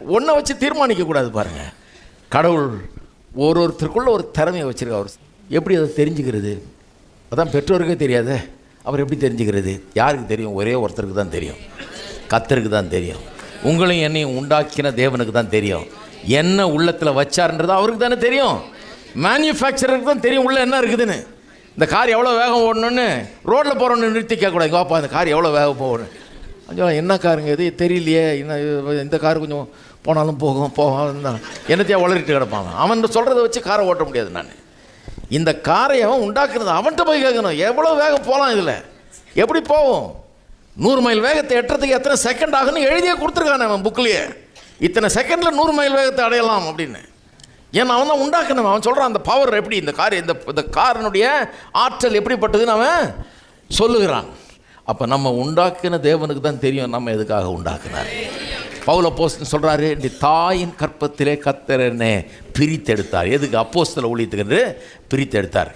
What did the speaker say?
ஒன்றை வச்சு தீர்மானிக்கக்கூடாது பாருங்கள். கடவுள் ஒருத்தருக்குள்ள ஒரு திறமையை வச்சுருக்க. அவர் எப்படி அதை தெரிஞ்சுக்கிறது? அதான் பெற்றோருக்கே தெரியாது. அவர் எப்படி தெரிஞ்சுக்கிறது? யாருக்கு தெரியும்? ஒரே ஒருத்தருக்கு தான் தெரியும், கர்த்தருக்கு தான் தெரியும். உங்களையும் என்னையும் உண்டாக்கின தேவனுக்கு தான் தெரியும். என்ன உள்ளத்தில் வச்சார்ன்றது அவருக்கு தானே தெரியும். மேனுஃபேக்சருக்கு தான் தெரியும் உள்ள என்ன இருக்குதுன்னு. இந்த கார் எவ்வளோ வேகம் ஓடணுன்னு ரோட்டில் போகிறோன்னு நிறுத்தி கேட்கக்கூடாது. வாப்பா இந்த கார் எவ்வளோ வேகம் போகணும். கொஞ்சம் என்ன காருங்க இது தெரியலையே, இந்த கார் கொஞ்சம் போனாலும் போகும் தான் என்னத்தையா உளறிட்டு கிடப்பான். அவன் சொல்கிறத வச்சு காரை ஓட்ட முடியாது. நான் இந்த காரை அவன் உண்டாக்குறது அவன்கிட்ட போய் கேட்கணும். எவ்வளோ வேகம் போகலாம், இதில் எப்படி போவோம், 100 மைல் வேகத்தை எட்டுறதுக்கு எத்தனை செகண்ட் ஆகுன்னு எழுதியே கொடுத்துருக்கானே அவன் புக்லேயே. இத்தனை செகண்டில் 100 மைல் வேகத்தை அடையலாம் அப்படின்னு. ஏன்னா அவன் தான் உண்டாக்கணும். அவன் சொல்கிறான் அந்த பவர் எப்படி, இந்த கார் இந்த காரனுடைய ஆற்றல் எப்படிப்பட்டதுன்னு அவன் சொல்லுகிறான். அப்போ நம்ம உண்டாக்கின தேவனுக்கு தான் தெரியும் நம்ம எதுக்காக உண்டாக்குனார். பவுல் அப்போஸ்தலன் சொல்கிறாரு, இந்த தாயின் கற்பத்திலே கர்த்தர் என்னை பிரித்தெடுத்தார். எதுக்கு? அப்போஸ்தல ஊழியத்துக்கு பிரித்தெடுத்தார்.